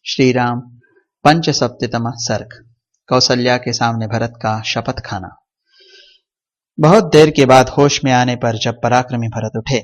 श्री राम पंचसप्ततम सर्ग। कौसल्या के सामने भरत का शपथ खाना। बहुत देर के बाद होश में आने पर जब पराक्रमी भरत उठे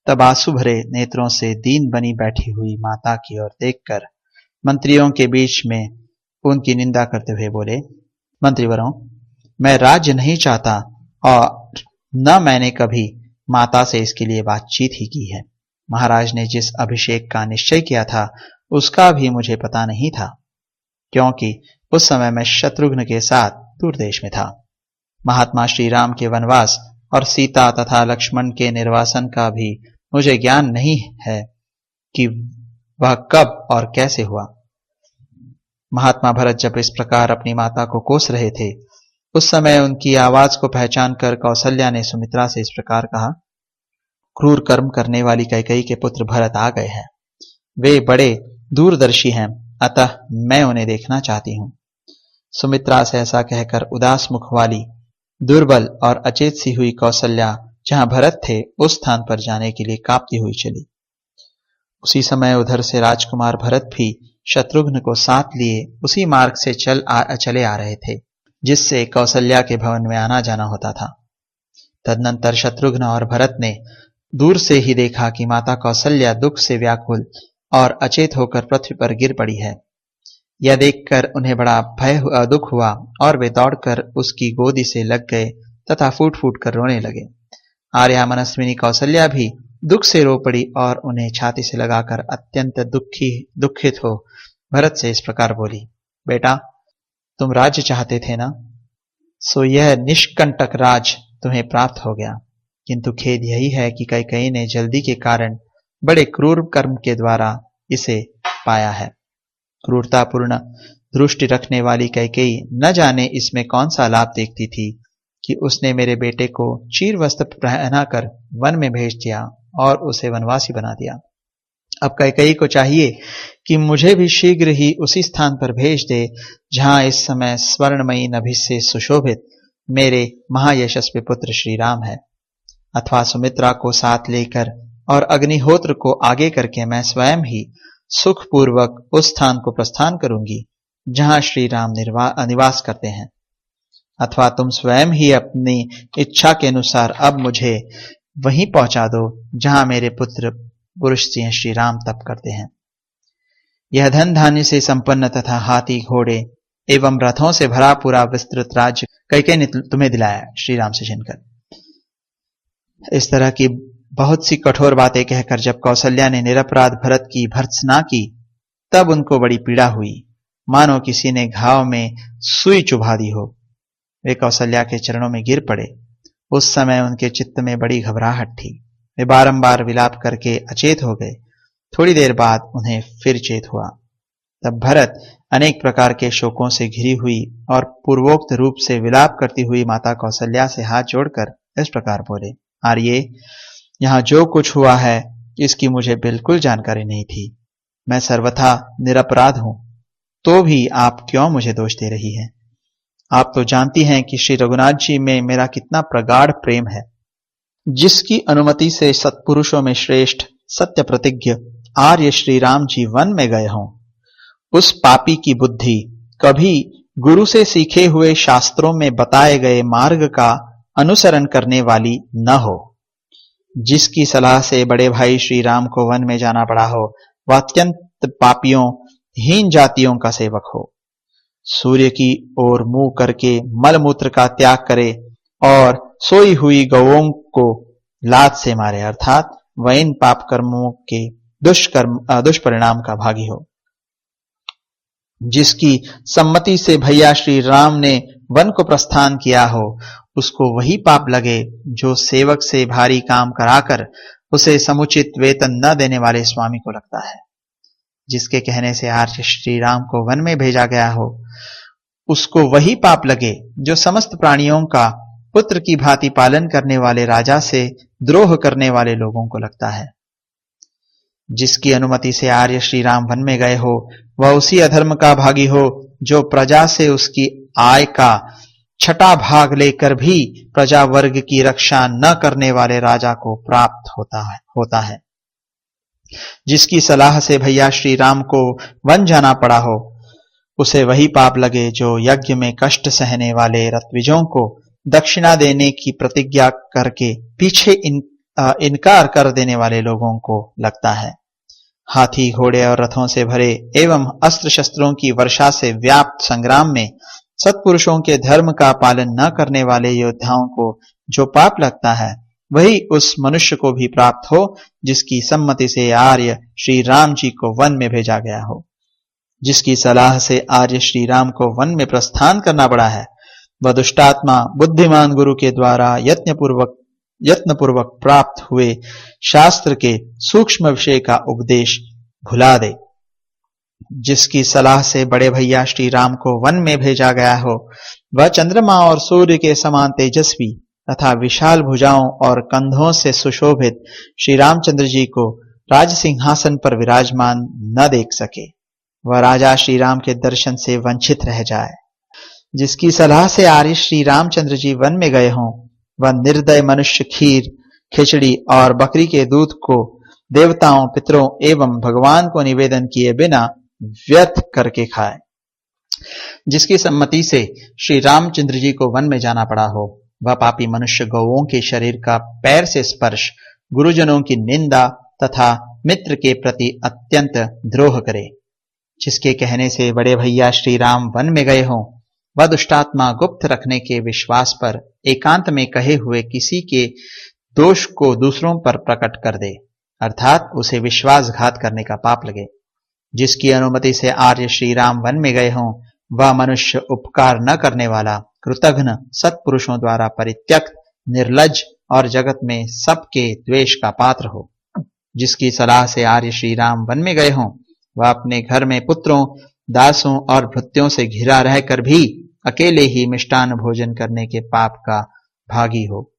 तब आंसू भरे नेत्रों से दीन बनी बैठी हुई माता की ओर देखकर मंत्रियों के बीच में उनकी निंदा करते हुए बोले, मंत्रीवरों, मैं राज्य नहीं चाहता और न मैंने कभी माता से इसके लिए बातचीत ही की है। महाराज ने जिस अभिषेक का निश्चय किया था उसका भी मुझे पता नहीं था, क्योंकि उस समय मैं शत्रुघ्न के साथ दूर देश में था। महात्मा श्री राम के वनवास और सीता तथा लक्ष्मण के निर्वासन का भी मुझे ज्ञान नहीं है कि वह कब और कैसे हुआ। महात्मा भरत जब इस प्रकार अपनी माता को कोस रहे थे उस समय उनकी आवाज को पहचान कर कौसल्या ने सुमित्रा से इस प्रकार कहा, क्रूर कर्म करने वाली कैकेयी के पुत्र भरत आ गए हैं। वे बड़े दूरदर्शी हैं, अतः मैं उन्हें देखना चाहती हूं। सुमित्रा से ऐसा कहकर उदास मुख वाली दुर्बल और अचेत सी हुई कौसल्या जहां भरत थे उस स्थान पर जाने के लिए कांपती हुई चली। उसी समय उधर से राजकुमार भरत भी शत्रुघ्न को साथ लिए उसी मार्ग से चले आ रहे थे जिससे कौसल्या के भवन में आना जाना होता था। तदनंतर शत्रुघ्न और भरत ने दूर से ही देखा कि माता कौसल्या दुख से व्याकुल और अचेत होकर पृथ्वी पर गिर पड़ी है। यह देखकर उन्हें बड़ा दुख हुआ और वे दौड़कर उसकी गोदी से लग गए तथा फूट फूट कर रोने लगे। आर्या मनस्विनी कौसल्या भी दुख से रो पड़ी और उन्हें छाती से लगाकर अत्यंत दुखित हो भरत से इस प्रकार बोली, बेटा, तुम राज्य चाहते थे ना, सो यह निष्कंटक राज तुम्हें प्राप्त हो गया, किंतु खेद यही है कि कैकेयी ने जल्दी के कारण बड़े क्रूर कर्म के द्वारा इसे पाया है। क्रूरतापूर्ण दृष्टि रखने वाली कैकेयी न जाने इसमें कौन सा लाभ देखती थी कि उसने मेरे बेटे को चीर वस्त्र पहनाकर वन में भेज दिया और उसे वनवासी बना दिया। अब कैकेयी को चाहिए कि मुझे भी शीघ्र ही उसी स्थान पर भेज दे जहां इस समय स्वर्णमयी नभि से सुशोभित मेरे महायशस्वी पुत्र श्री राम है, अथवा सुमित्रा को साथ लेकर और अग्निहोत्र को आगे करके मैं स्वयं ही सुखपूर्वक उस स्थान को प्रस्थान करूंगी जहां श्री राम निवास करते हैं, अथवा तुम स्वयं ही अपनी इच्छा के अनुसार अब मुझे वहीं पहुंचा दो जहां मेरे पुत्र पुरुष सिंह श्री राम तप करते हैं। यह धन धान्य से संपन्न तथा हाथी घोड़े एवं रथों से भरा पूरा विस्तृत राज्य कैकेयी ने तुम्हें दिलाया श्री राम से छीनकर। इस तरह की बहुत सी कठोर बातें कहकर जब कौसल्या ने निरपराध भरत की भर्त्सना की तब उनको बड़ी पीड़ा हुई, मानो किसी ने घाव में सुई चुभा दी हो। वे कौसल्या के चरणों में गिर पड़े। उस समय उनके चित्त में बड़ी घबराहट थी। वे बारंबार विलाप करके अचेत हो गए। थोड़ी देर बाद उन्हें फिर चेत हुआ। तब भरत अनेक प्रकार के शोकों से घिरी हुई और पूर्वोक्त रूप से विलाप करती हुई माता कौसल्या से हाथ जोड़कर इस प्रकार बोले, आर्ये, यहां जो कुछ हुआ है इसकी मुझे बिल्कुल जानकारी नहीं थी। मैं सर्वथा निरपराध हूं, तो भी आप क्यों मुझे दोष दे रही हैं? आप तो जानती हैं कि श्री रघुनाथ जी में मेरा कितना प्रगाढ़ प्रेम है, जिसकी अनुमति से सत्पुरुषों में श्रेष्ठ सत्य प्रतिज्ञ आर्य श्री राम जी वन में गए हों। उस पापी की बुद्धि कभी गुरु से सीखे हुए शास्त्रों में बताए गए मार्ग का अनुसरण करने वाली न हो। जिसकी सलाह से बड़े भाई श्री राम को वन में जाना पड़ा हो वह अत्यंत पापियों हीन जातियों का सेवक हो। सूर्य की ओर मुंह करके मलमूत्र का त्याग करे और सोई हुई गौओं को लात से मारे, अर्थात वह इन पाप कर्मों के दुष्परिणाम का भागी हो। जिसकी सम्मति से भैया श्री राम ने वन को प्रस्थान किया हो उसको वही पाप लगे जो सेवक से भारी काम कराकर उसे समुचित वेतन न देने वाले स्वामी को लगता है। जिसके कहने से आर्य श्री राम को वन में भेजा गया हो उसको वही पाप लगे जो समस्त प्राणियों का पुत्र की भांति पालन करने वाले राजा से द्रोह करने वाले लोगों को लगता है। जिसकी अनुमति से आर्य श्री राम वन में गए हो वह उसी अधर्म का भागी हो जो प्रजा से उसकी आय का छठा भाग लेकर भी प्रजा वर्ग की रक्षा न करने वाले राजा को प्राप्त होता है। जिसकी सलाह से भैया श्री राम को वन जाना पड़ा हो, उसे वही पाप लगे जो यज्ञ में कष्ट सहने वाले ऋत्विजों को दक्षिणा देने की प्रतिज्ञा करके पीछे इनकार कर देने वाले लोगों को लगता है। हाथी घोड़े और रथों से भरे एवं अस्त्र शस्त्रों की वर्षा से व्याप्त संग्राम में सत्पुरुषों के धर्म का पालन न करने वाले योद्धाओं को जो पाप लगता है, वही उस मनुष्य को भी प्राप्त हो जिसकी सम्मति से आर्य श्री राम जी को वन में भेजा गया हो। जिसकी सलाह से आर्य श्री राम को वन में प्रस्थान करना पड़ा है, वह दुष्टात्मा बुद्धिमान गुरु के द्वारा यत्नपूर्वक प्राप्त हुए शास्त्र के सूक्ष्म विषय का उपदेश भुला दे। जिसकी सलाह से बड़े भैया श्री राम को वन में भेजा गया हो, वह चंद्रमा और सूर्य के समान तेजस्वी तथा विशाल भुजाओं और कंधों से सुशोभित श्री रामचंद्र जी को राज सिंहासन पर विराजमान न देख सके, वह राजा श्री राम के दर्शन से वंचित रह जाए। जिसकी सलाह से आर्य श्री रामचंद्र जी वन में गए हों, वह निर्दय मनुष्य खीर, खिचड़ी और बकरी के दूध को देवताओं, पितरों एवं भगवान को निवेदन किए बिना व्यर्थ करके खाए। जिसकी सम्मति से श्री रामचंद्र जी को वन में जाना पड़ा हो, वह पापी मनुष्य गौओं के शरीर का पैर से स्पर्श, गुरुजनों की निंदा तथा मित्र के प्रति अत्यंत द्रोह करे। जिसके कहने से बड़े भैया श्री राम वन में गए हों, वह दुष्टात्मा गुप्त रखने के विश्वास पर एकांत में कहे हुए किसी के दोष को दूसरों पर प्रकट कर दे, अर्थात उसे विश्वासघात करने का पाप लगे। जिसकी अनुमति से आर्य श्री राम वन में गए हों, वह मनुष्य उपकार न करने वाला, कृतघ्न, सत्पुरुषों द्वारा परित्यक्त, निर्लज्ज और जगत में सबके द्वेष का पात्र हो। जिसकी सलाह से आर्य श्री राम वन में गए हों, वह अपने घर में पुत्रों, दासों और भृत्यों से घिरा रहकर भी अकेले ही मिष्टान्न भोजन करने के पाप का भागी हो।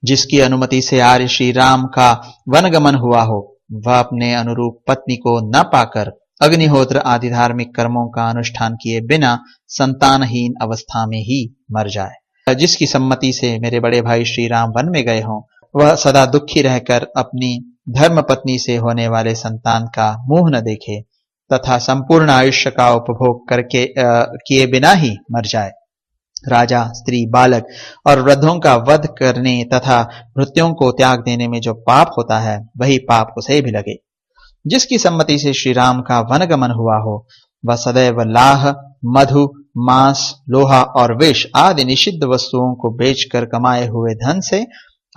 जिसकी अनुमति से आर्य श्री राम का वनगमन हुआ हो, वह अपने अनुरूप पत्नी को न पाकर अग्निहोत्र आदि धार्मिक कर्मों का अनुष्ठान किए बिना संतानहीन अवस्था में ही मर जाए। जिसकी सम्मति से मेरे बड़े भाई श्री राम वन में गए हों, वह सदा दुखी रहकर अपनी धर्म पत्नी से होने वाले संतान का मुंह न देखे तथा संपूर्ण आयुष्य का उपभोग करके किए बिना ही मर जाए। राजा, स्त्री, बालक और वृद्धों का वध करने तथा मृत्युओं को त्याग देने में जो पाप होता है, वही पाप उसे भी लगे। जिसकी सम्मति से श्री राम का वनगमन हुआ हो, वह सदैव लाह, मधु, मांस, लोहा और विष आदि निषिद्ध वस्तुओं को बेचकर कमाए हुए धन से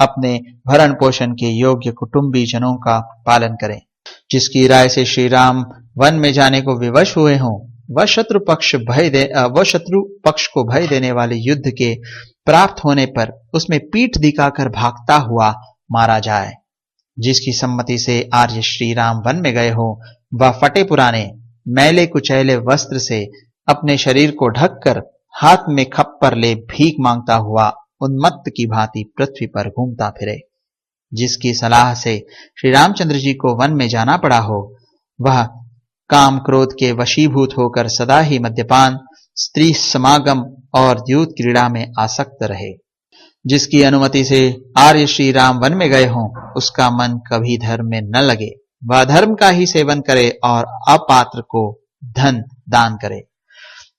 अपने भरण पोषण के योग्य कुटुंबी जनों का पालन करें। जिसकी राय से श्री राम वन में जाने को विवश हुए हों, वह शत्रु पक्ष को भय देने वाले युद्ध के प्राप्त होने पर उसमें पीठ दिखाकर भागता हुआ मारा जाए। जिसकी सम्मति से आर्य श्री राम वन में गए हो, वह फटे पुराने मैले कुचैले वस्त्र से अपने शरीर को ढककर हाथ में खप्पर ले भीख मांगता हुआ उन्मत्त की भांति पृथ्वी पर घूमता फिरे। जिसकी सलाह से श्री रामचंद्र जी को वन में जाना पड़ा हो, वह काम क्रोध के वशीभूत होकर सदा ही मद्यपान, स्त्री समागम और द्यूत क्रीड़ा में आसक्त रहे। जिसकी अनुमति से आर्य श्री राम वन में गए हों, उसका मन कभी धर्म में न लगे, वह धर्म का ही सेवन करे और अपात्र को धन दान करे।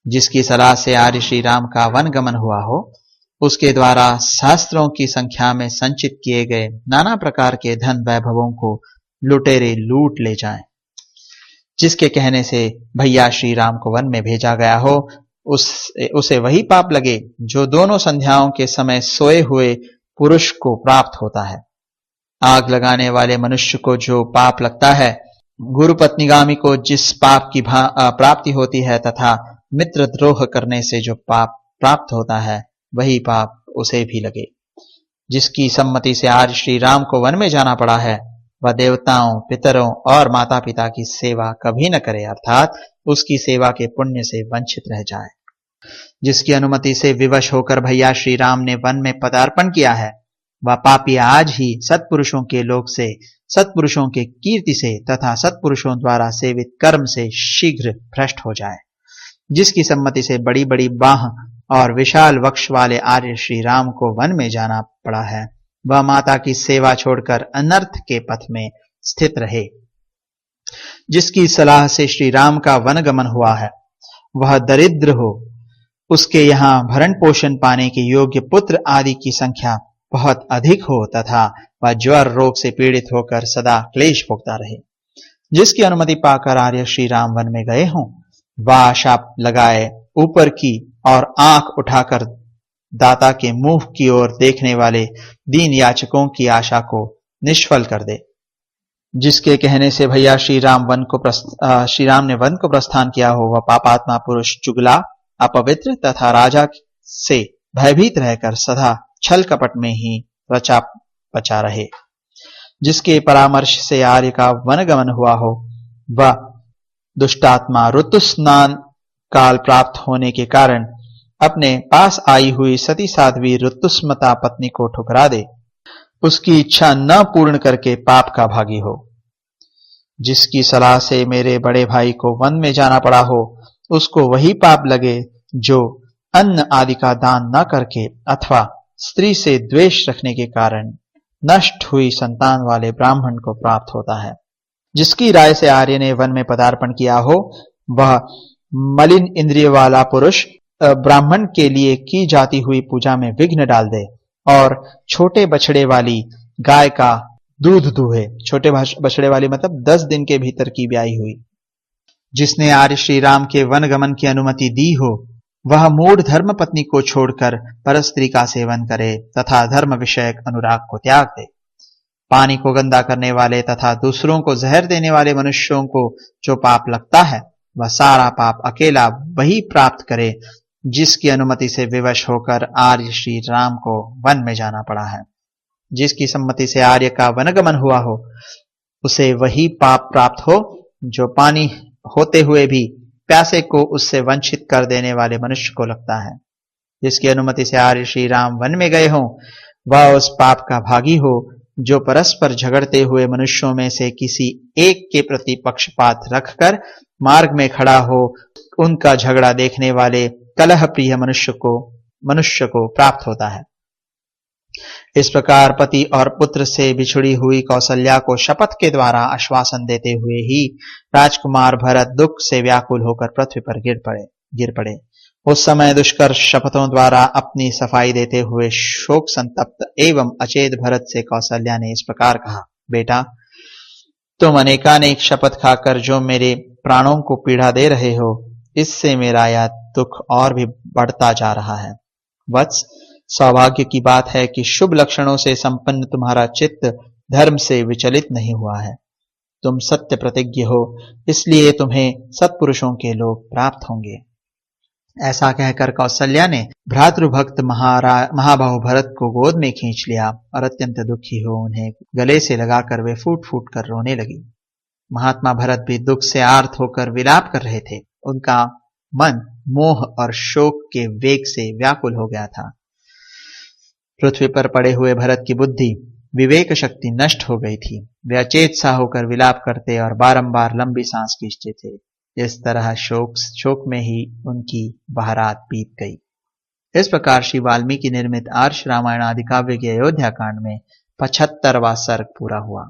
जिसकी सलाह से आर्य श्री राम का वन गमन हुआ हो, उसके द्वारा शास्त्रों की संख्या में संचित किए गए नाना प्रकार के धन वैभवों को लुटेरे लूट ले जाएं। जिसके कहने से भैया श्री राम को वन में भेजा गया हो, उसे वही पाप लगे जो दोनों संध्याओं के समय सोए हुए पुरुष को प्राप्त होता है। आग लगाने वाले मनुष्य को जो पाप लगता है, गुरु पत्नीगामी को जिस पाप की प्राप्ति होती है तथा मित्र द्रोह करने से जो पाप प्राप्त होता है, वही पाप उसे भी लगे। जिसकी सम्मति से आर्य श्री राम को वन में जाना पड़ा है, वह देवताओं, पितरों और माता पिता की सेवा कभी न करे, अर्थात उसकी सेवा के पुण्य से वंचित रह जाए। जिसकी अनुमति से विवश होकर भैया श्री राम ने वन में पदार्पण किया है, वह पापी आज ही सत्पुरुषों के लोक से, सत्पुरुषों के कीर्ति से तथा सत्पुरुषों द्वारा सेवित कर्म से शीघ्र भ्रष्ट हो जाए। जिसकी सम्मति से बड़ी बड़ी बाह और विशाल वक्ष वाले आर्य श्री राम को वन में जाना पड़ा है, वह माता की सेवा छोड़कर अनर्थ के पथ में स्थित रहे। जिसकी सलाह से श्री राम का वनगमन हुआ है वह दरिद्र हो, उसके यहाँ भरण पोषण पाने के योग्य पुत्र आदि की संख्या बहुत अधिक हो तथा वह ज्वर रोग से पीड़ित होकर सदा क्लेश भोगता रहे। जिसकी अनुमति पाकर आर्य श्री राम वन में गए हों वह आशा लगाए ऊपर की और आंख उठाकर दाता के मुंह की ओर देखने वाले दीन याचकों की आशा को निष्फल कर दे। जिसके कहने से भैया श्री राम ने वन को प्रस्थान किया हो वह पापात्मा पुरुष चुगला, अपवित्र तथा राजा से भयभीत रहकर सदा छल कपट में ही रचा पचा रहे। जिसके परामर्श से आर्य का वनगमन हुआ हो वह दुष्टात्मा ऋतुस्नान काल प्राप्त होने के कारण अपने पास आई हुई सती साध्वी ऋतुस्मता पत्नी को ठुकरा दे, उसकी इच्छा न पूर्ण करके पाप का भागी हो। जिसकी सलाह से मेरे बड़े भाई को वन में जाना पड़ा हो उसको वही पाप लगे जो अन्न आदि का दान न करके अथवा स्त्री से द्वेष रखने के कारण नष्ट हुई संतान वाले ब्राह्मण को प्राप्त होता है। जिसकी राय से आर्य ने वन में पदार्पण किया हो वह मलिन इंद्रिय वाला पुरुष ब्राह्मण के लिए की जाती हुई पूजा में विघ्न डाल दे और छोटे बछड़े वाली गाय का दूध दूहे। छोटे बछड़े वाली मतलब 10 दिन के भीतर की ब्याई हुई। जिसने आर्य श्री राम के वनगमन की अनुमति दी हो वह मूढ़ धर्म पत्नी को छोड़कर परस्त्री का सेवन करे तथा धर्म विषयक अनुराग को त्याग दे। पानी को गंदा करने वाले तथा दूसरों को जहर देने वाले मनुष्यों को जो पाप लगता है वह सारा पाप अकेला वही प्राप्त करे जिसकी अनुमति से विवश होकर आर्य श्री राम को वन में जाना पड़ा है। जिसकी सम्मति से आर्य का वनगमन हुआ हो उसे वही पाप प्राप्त हो जो पानी होते हुए भी प्यासे को उससे वंचित कर देने वाले मनुष्य को लगता है। जिसकी अनुमति से आर्य श्री राम वन में गए हों वह उस पाप का भागी हो जो परस्पर झगड़ते हुए मनुष्यों में से किसी एक के प्रति पक्षपात रखकर मार्ग में खड़ा हो उनका झगड़ा देखने वाले कलह प्रिय मनुष्य को प्राप्त होता है। इस प्रकार पति और पुत्र से बिछुड़ी हुई कौसल्या को शपथ के द्वारा आश्वासन देते हुए ही राजकुमार भरत दुख से व्याकुल होकर पृथ्वी पर गिर पड़े। उस समय दुष्कर शपथों द्वारा अपनी सफाई देते हुए शोक संतप्त एवं अचेत भरत से कौसल्या ने इस प्रकार कहा, बेटा तुम अनेकानेक शपथ खाकर जो मेरे प्राणों को पीड़ा दे रहे हो इससे मेरा यह दुख और भी बढ़ता जा रहा है। वत्स, सौभाग्य की बात है कि शुभ लक्षणों से संपन्न तुम्हारा चित्त धर्म से विचलित नहीं हुआ है। तुम सत्य प्रतिज्ञ हो इसलिए तुम्हें सत्पुरुषों के लोग प्राप्त होंगे। ऐसा कहकर कौसल्या ने भ्रातृभक्त महाबाहु भरत को गोद में खींच लिया और अत्यंत दुखी हो उन्हें गले से लगाकर वे फूट फूट कर रोने लगी। महात्मा भरत भी दुख से आर्त होकर विलाप कर रहे थे। उनका मन मोह और शोक के वेग से व्याकुल हो गया था। पृथ्वी पर पड़े हुए भरत की बुद्धि विवेक शक्ति नष्ट हो गई थी। वे अचेत सा होकर विलाप करते और बारंबार लंबी सांस खींचते थे। इस तरह शोक में ही उनकी वह रात बीत गई। इस प्रकार श्री वाल्मीकि निर्मित आर्ष रामायण आदि काव्य के अयोध्या कांड में 75वां सर्ग पूरा हुआ।